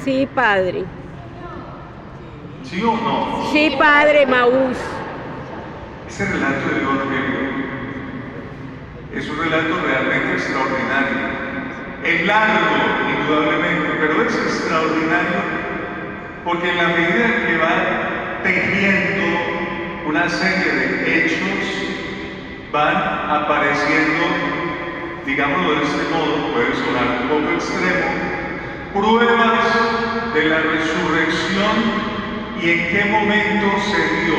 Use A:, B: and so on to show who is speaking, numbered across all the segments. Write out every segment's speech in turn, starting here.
A: Sí, padre.
B: ¿Sí o no?
A: Sí, padre, Maús.
B: Ese relato del Evangelio es un relato realmente extraordinario. Es largo, indudablemente, pero es extraordinario porque en la medida en que va tejiendo una serie de hechos, van apareciendo, digámoslo de este modo, puede sonar un poco extremo, pruebas de la resurrección y en qué momento se dio.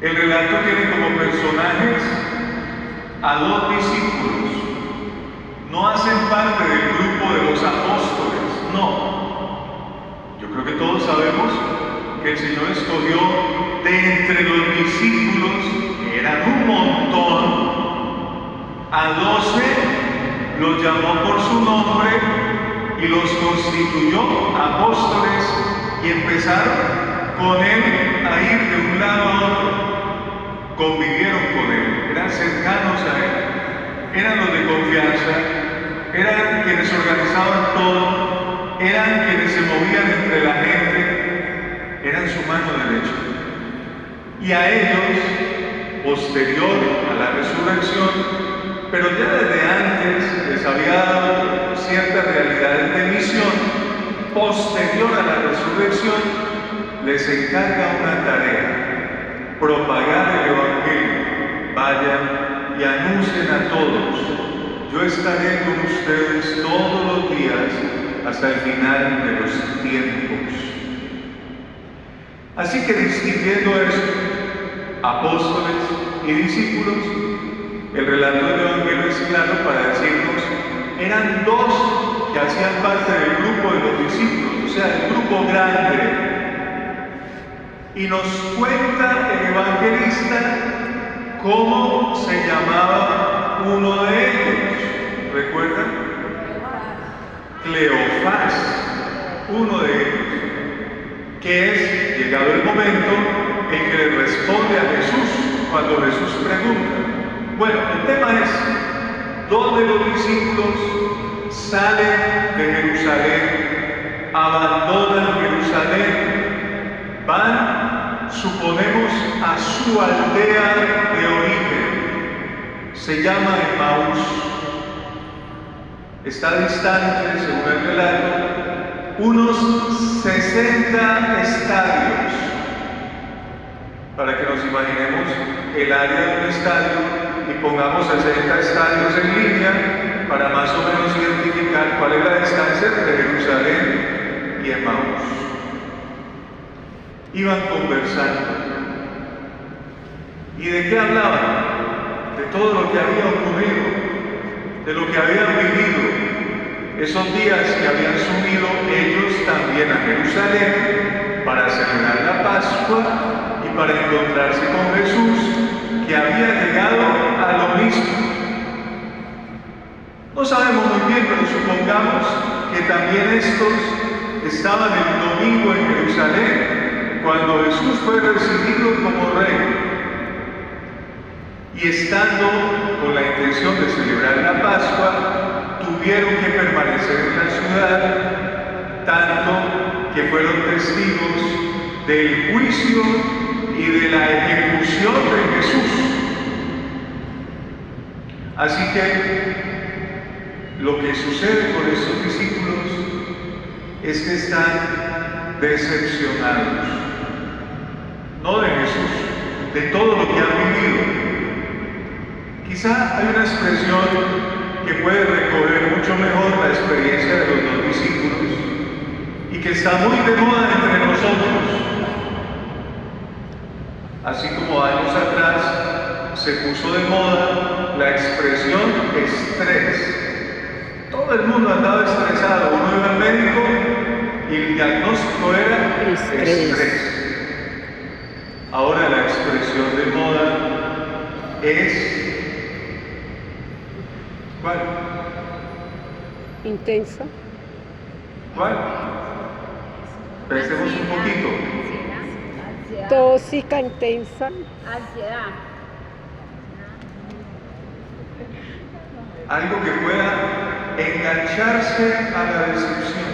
B: El relato tiene como personajes a dos discípulos. No hacen parte del grupo de los apóstoles, no. Yo creo que todos sabemos que el Señor escogió de entre los discípulos, que eran un montón, a 12, los llamó por su nombre y los constituyó apóstoles y empezaron con él a ir de un lado a otro. Convivieron con él, eran cercanos a él, eran los de confianza, eran quienes organizaban todo, eran quienes se movían entre la gente, eran su mano derecha. Y a ellos, posterior a la resurrección, pero ya desde antes les había dado ciertas realidades de misión, posterior a la resurrección, les encarga una tarea: propagar el Evangelio. Vayan y anuncien a todos: yo estaré con ustedes todos los días hasta el final de los tiempos. Así que, distinguiendo esto, apóstoles y discípulos, el relato del Evangelio es claro para decirnos: eran dos que hacían parte del grupo de los discípulos, o sea, el grupo grande. Y nos cuenta el evangelista cómo se llamaba uno de ellos. ¿Recuerdan? Cleofás, uno de ellos, que es, llegado el momento, el que le responde a Jesús cuando Jesús pregunta. Bueno, el tema es: dos de los discípulos salen de Jerusalén, abandonan Jerusalén, van, suponemos, a su aldea de origen. Se llama Emaús. Está distante, según el relato, unos 60 estadios. Para que nos imaginemos el área de un estadio y pongamos 60 estadios en línea para más o menos identificar cuál es la distancia entre Jerusalén y Emaús. Iban conversando. ¿Y de qué hablaban? De todo lo que había ocurrido, de lo que habían vivido. Esos días que habían subido ellos también a Jerusalén para celebrar la Pascua y para encontrarse con Jesús, que había llegado a lo mismo. No sabemos muy bien, pero supongamos que también estos estaban el domingo en Jerusalén, cuando Jesús fue recibido como rey. Y estando con la intención de celebrar la Pascua, tuvieron que permanecer en la ciudad, tanto que fueron testigos del juicio y de la ejecución de Jesús. Así que lo que sucede con estos discípulos es que están decepcionados, no de Jesús, de todo lo que han vivido. Quizá hay una expresión que puede recoger mucho mejor la experiencia de los dos discípulos y que está muy de moda entre nosotros. Así como años atrás se puso de moda la expresión estrés. Todo el mundo andaba estresado. Uno iba al médico y el diagnóstico era estrés. Ahora la expresión de moda es... ¿cuál?
A: Intensa.
B: ¿Cuál? Pensemos un poquito.
A: Tóxica, intensa.
C: Ansiedad.
B: Algo que pueda engancharse a la decepción.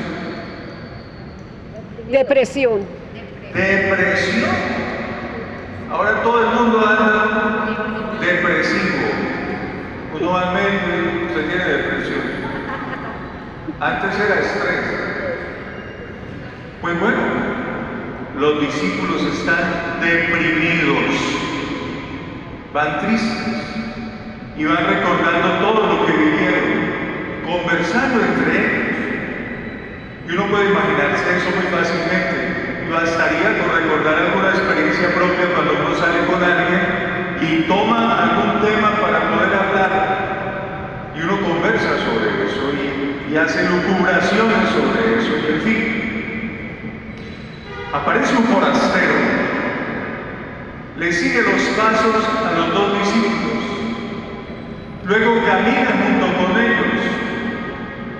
A: Depresión.
B: Depresión. Ahora todo el mundo anda depresivo. Uno va al médico y usted tiene depresión. Antes era estrés. Pues bueno, los discípulos están deprimidos, van tristes y van recordando todo lo que vivieron, conversando entre ellos. Y uno puede imaginarse eso muy fácilmente. Y bastaría con recordar alguna experiencia propia cuando uno sale con alguien y toma algún tema para poder hablar. Y uno conversa sobre eso y hace lucubraciones sobre eso. Y en fin, aparece un forastero, le sigue los pasos a los dos discípulos, luego camina junto con ellos,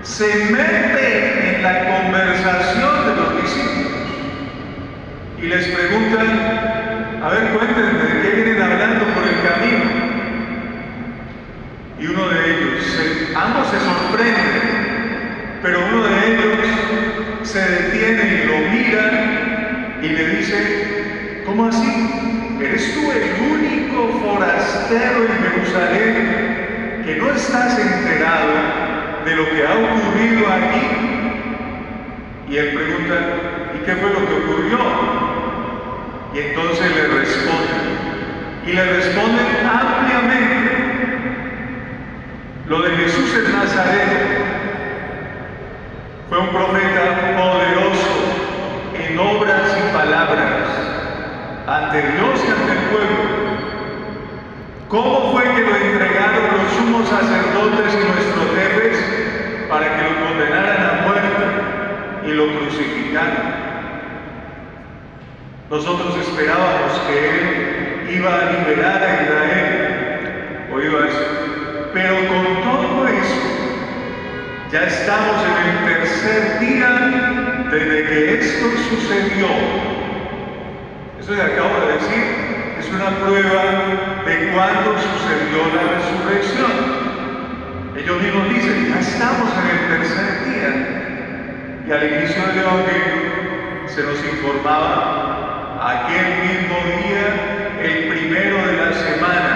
B: se mete en la conversación de los discípulos y les preguntan: a ver, cuéntenme, ¿de qué vienen hablando por el camino? Y uno de ellos, ambos se sorprenden, pero uno de ellos se detiene y lo mira y le dice: ¿cómo así? ¿Eres tú el único forastero en Jerusalén que no estás enterado de lo que ha ocurrido aquí? Y él pregunta: ¿y qué fue lo que ocurrió? Y entonces le responden ampliamente. Lo de Jesús en Nazaret fue un profeta poderoso en obras y palabras ante Dios y ante el pueblo. ¿Cómo fue que lo entregaron los sumos sacerdotes y nuestros jefes para que lo condenaran a muerte y lo crucificaran? Nosotros esperábamos que Él iba a liberar a Israel, oído eso, pero con todo eso, ya estamos en el tercer día desde que esto sucedió. Eso que acabo de decir es una prueba de cuándo sucedió la resurrección. Ellos mismos dicen: ya estamos en el tercer día. Y al inicio del Evangelio se nos informaba: aquel mismo día, el primero de la semana.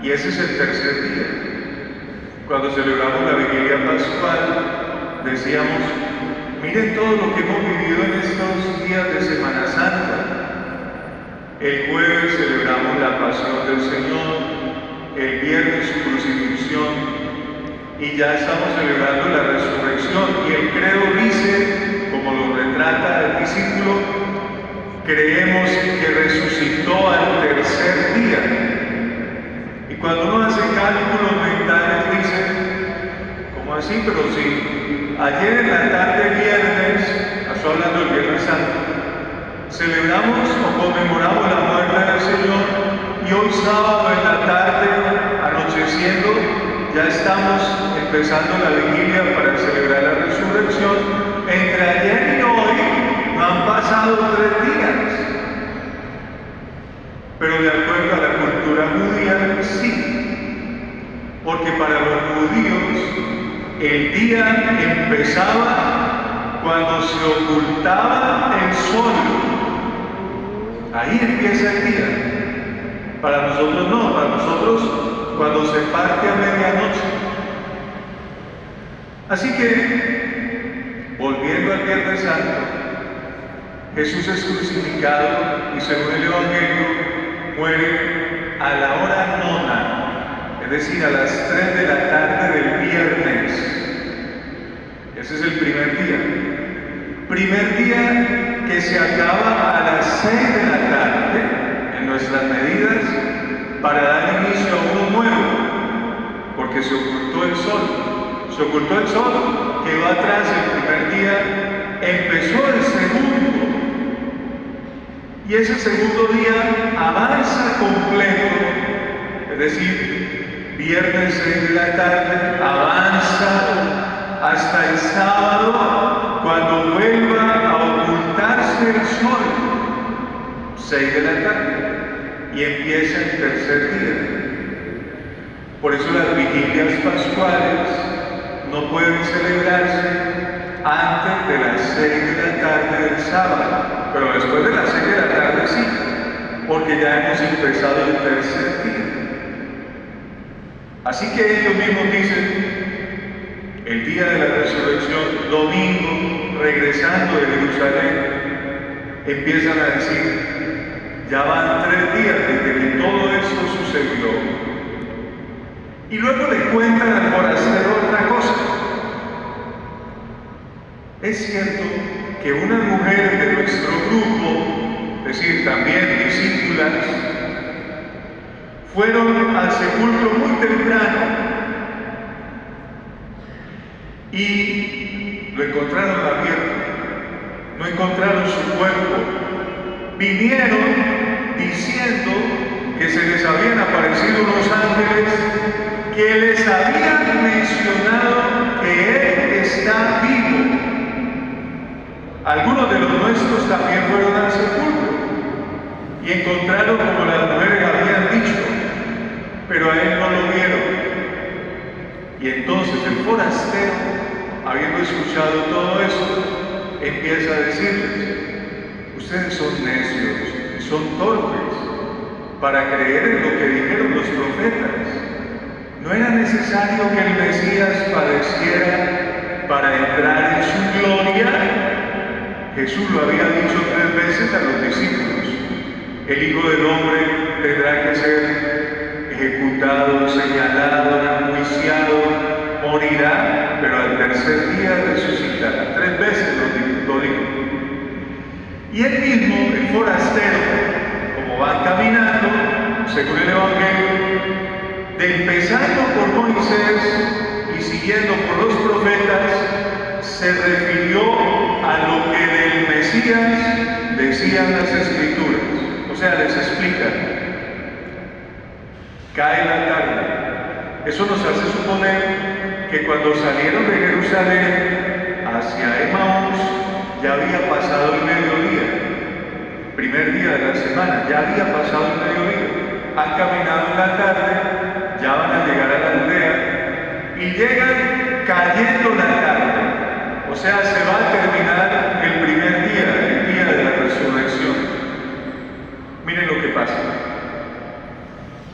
B: Y ese es el tercer día. Cuando celebramos la vigilia pascual, decíamos: miren todo lo que hemos vivido en estos días de Semana Santa. El jueves celebramos la pasión del Señor, el viernes su crucifixión, y ya estamos celebrando la resurrección. Y el credo dice, como lo retrata el discípulo: creemos que resucitó al tercer día. Y cuando uno hace cálculos mentales dice: ¿cómo así? Pero si ayer en la tarde viernes, estoy hablando del Viernes Santo, celebramos o conmemoramos la muerte del Señor, y hoy sábado en la tarde, anocheciendo, ya estamos empezando la vigilia para celebrar la resurrección. Entre ayer y hoy no han pasado 3 días. Pero de acuerdo a la cultura judía, sí. Porque para los judíos el día empezaba cuando se ocultaba el sol. Ahí empieza el día. Para nosotros no, para nosotros cuando se parte a medianoche. Así que, volviendo al Viernes Santo, Jesús es crucificado y, según el Evangelio, muere a la hora nona, es decir, a las 3 de la tarde del viernes. Ese es el primer día. Primer día que se acaba a las 6 de la tarde, en nuestras medidas, para dar inicio a uno nuevo, porque se ocultó el sol. Se ocultó el sol, quedó atrás el primer día, empezó el segundo. Y ese segundo día avanza completo, es decir, viernes 6 de la tarde, avanza hasta el sábado, cuando vuelva a ocultarse el sol, 6 de la tarde, y empieza el tercer día. Por eso las vigilias pascuales no pueden celebrarse antes de las 6 de la tarde del sábado, pero después de las 6 de la tarde sí, porque ya hemos empezado el tercer día. Así que ellos mismos dicen, el día de la resurrección, domingo, regresando de Jerusalén, empiezan a decir, ya van 3 días desde que todo esto sucedió. Y luego le cuentan al forastero otra cosa. Es cierto que unas mujeres de nuestro grupo, es decir, también discípulas, fueron al sepulcro muy temprano y lo encontraron abierto, no encontraron su cuerpo. Vinieron diciendo que se les habían aparecido unos ángeles que les habían mencionado que Él está vivo. Algunos de los nuestros también fueron al sepulcro y encontraron como las mujeres habían dicho, pero a Él no lo vieron. Y entonces el forastero, habiendo escuchado todo eso, empieza a decirles, ustedes son necios, son torpes para creer en lo que dijeron los profetas. ¿No era necesario que el Mesías padeciera para entrar en su gloria? Jesús lo había dicho 3 veces a los discípulos. El Hijo del Hombre tendrá que ser ejecutado, señalado, enjuiciado, morirá, pero al tercer día resucitará. 3 veces lo dijo. Y él mismo, el forastero, como van caminando, según el Evangelio, empezando por Moisés y siguiendo por los profetas, se refirió a lo que del Mesías decían las Escrituras. O sea, les explica. Cae la tarde. Eso nos hace suponer que cuando salieron de Jerusalén hacia Emaús, ya había pasado el mediodía. Primer día de la semana, ya había pasado el mediodía. Han caminado en la tarde, ya van a llegar a la aldea y llegan cayendo la tarde. O sea, se va a terminar el primer día, el día de la resurrección. Miren lo que pasa.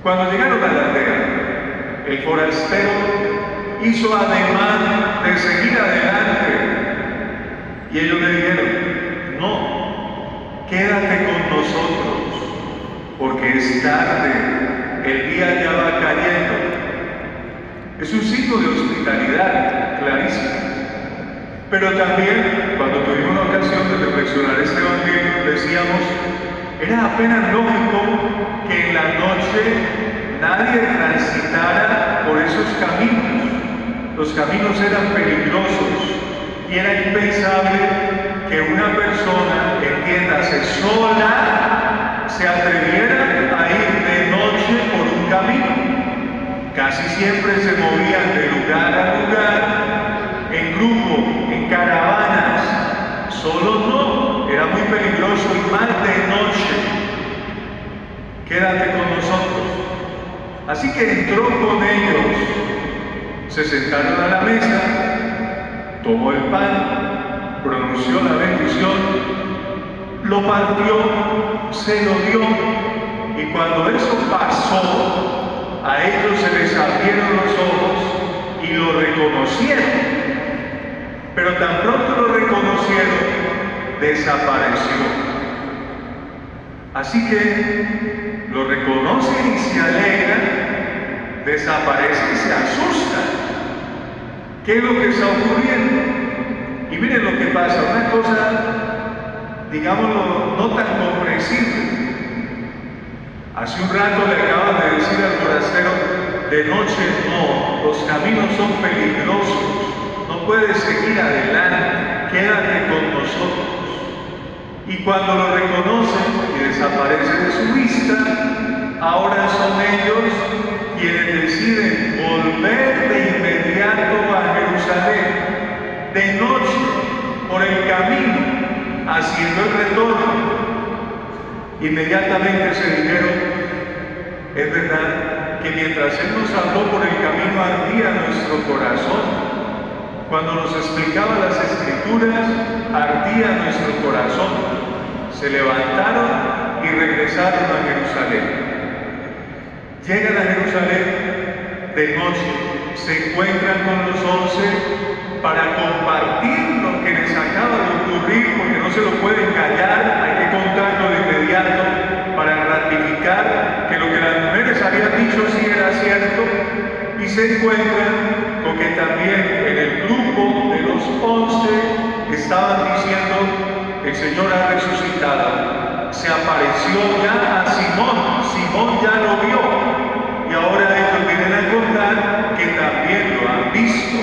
B: Cuando llegaron a la aldea, el forastero hizo ademán de seguir adelante y ellos le dijeron, no, quédate con nosotros, porque es tarde, el día ya va cayendo. Es un signo de hospitalidad, clarísimo. Pero también, cuando tuvimos la ocasión de reflexionar este Evangelio, decíamos, era apenas lógico que en la noche nadie transitara por esos caminos. Los caminos eran peligrosos y era impensable que una persona, entiéndase, sola, se atreviera a ir de noche por un camino. Casi siempre se movían de lugar a lugar, en grupo, en caravanas. Solos no, era muy peligroso y más de noche. Quédate con nosotros. Así que entró con ellos, se sentaron a la mesa, tomó el pan, pronunció la bendición, lo partió, se lo dio, y cuando eso pasó, a ellos se les abrieron los ojos y lo reconocieron. Pero tan pronto lo reconocieron, desapareció. Así que lo reconocen y se alegran, desaparecen y se asustan. ¿Qué es lo que está ocurriendo? Y miren lo que pasa, una cosa, digámoslo, no tan comprensible. Hace un rato le acaban de decir al forastero, de noche no, los caminos son peligrosos, no puedes seguir adelante, quédate con nosotros. Y cuando lo reconocen y desaparece de su vista, ahora son ellos quienes deciden volver de inmediato a Jerusalén, de noche, por el camino, haciendo el retorno. Inmediatamente se dijeron, es verdad que mientras Él nos habló por el camino ardía nuestro corazón, Cuando nos explicaba las Escrituras, ardía nuestro corazón. Se levantaron y regresaron a Jerusalén. Llegan a Jerusalén de noche, se encuentran con los 11 para compartir lo que les acaba de ocurrir, porque no se lo pueden callar, hay que contarlo de inmediato para ratificar que lo que las mujeres habían dicho sí era cierto, y se encuentran con que también en el grupo de los 11 estaban diciendo: el Señor ha resucitado. Se apareció ya a Simón, Simón ya lo vio, y ahora ellos vienen a contar que también lo han visto.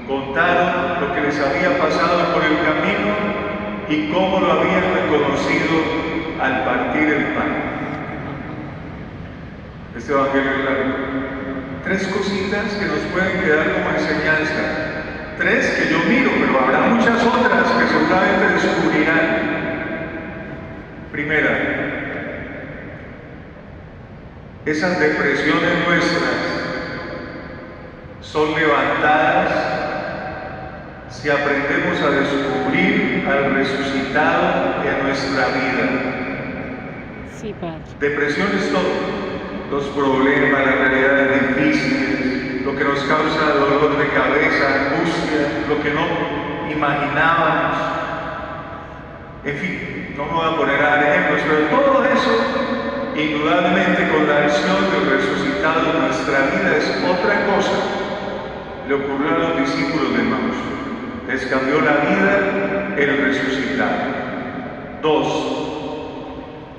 B: Contaron lo que les había pasado por el camino y cómo lo habían reconocido al partir el pan. Este evangelio es largo. 3 cositas que nos pueden quedar como enseñanza. 3 que yo miro, pero habrá muchas otras que seguramente descubrirán. Primera, esas depresiones nuestras son levantadas si aprendemos a descubrir al resucitado en nuestra vida.
A: Sí, Padre.
B: Depresión es todo. Los problemas, las realidades difíciles, lo que nos causa dolor de cabeza, angustia, lo que no imaginábamos. En fin, no me voy a poner a dar ejemplos, pero todo eso, indudablemente con la acción del resucitado en nuestra vida, es otra cosa. Le ocurrió a los discípulos de Maús. Les cambió la vida el resucitado. 2.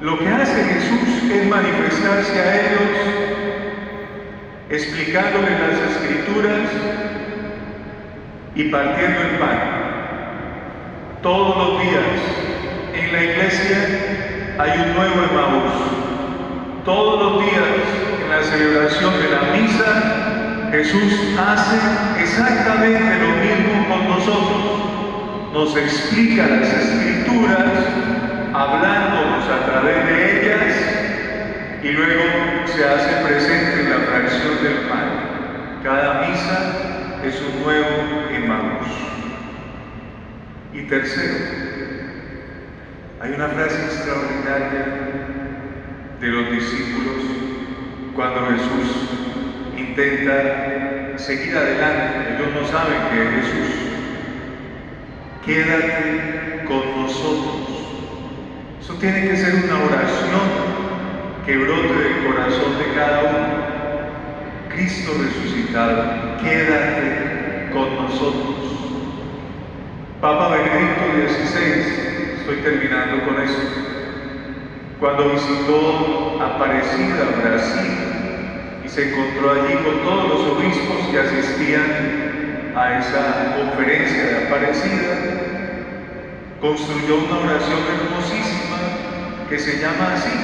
B: Lo que hace Jesús es manifestarse a ellos, explicándoles las Escrituras y partiendo el pan. Todos los días en la iglesia hay un nuevo Emaús. Todos los días en la celebración de la misa, Jesús hace exactamente lo mismo con nosotros. Nos explica las Escrituras, hablándonos a través de ellas, y luego se hace presente en la fracción del pan. Cada misa es un nuevo Emaús. Y tercero, hay una frase extraordinaria de los discípulos cuando Jesús intenta seguir adelante. Ellos no saben que es Jesús. Quédate con nosotros. Eso tiene que ser una oración que brote del corazón de cada uno. Cristo resucitado, quédate con nosotros. Papa Benedicto XVI, estoy terminando con esto, cuando visitó Aparecida, Brasil, y se encontró allí con todos los obispos que asistían a esa conferencia de Aparecida, construyó una oración hermosísima que se llama así: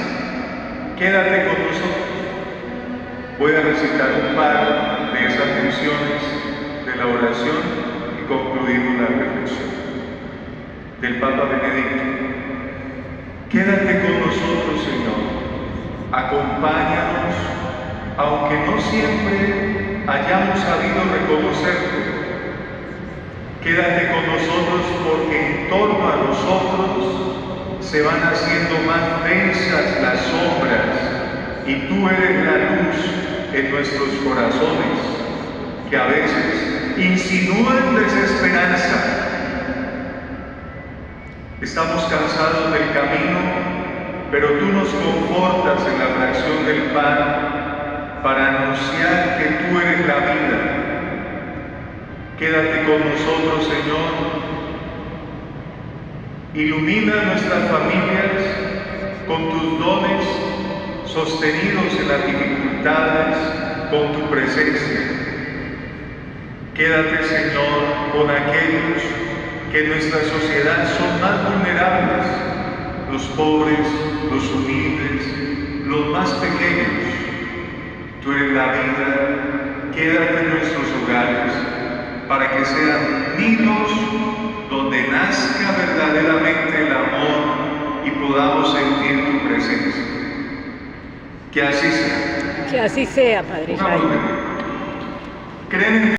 B: quédate con nosotros. Voy a recitar un par de esas menciones de la oración y concluimos la reflexión. Del Papa Benedicto: quédate con nosotros, Señor, acompáñanos, aunque no siempre hayamos sabido reconocerte. Quédate con nosotros porque en torno a nosotros se van haciendo más densas las sombras y tú eres la luz en nuestros corazones, que a veces insinúan desesperanza. Estamos cansados del camino, pero tú nos confortas en la fracción del pan para anunciar que tú eres la vida. Quédate con nosotros, Señor. Ilumina nuestras familias con tus dones, sostenidos en las dificultades con tu presencia. Quédate, Señor, con aquellos que en nuestra sociedad son más vulnerables, los pobres, los humildes, los más pequeños. Tú eres la vida. Quédate en nuestros hogares para que sean nidos donde nazca verdaderamente el amor y podamos sentir tu presencia. Que así sea.
A: Que así sea, Padre Jaime.
B: Creen en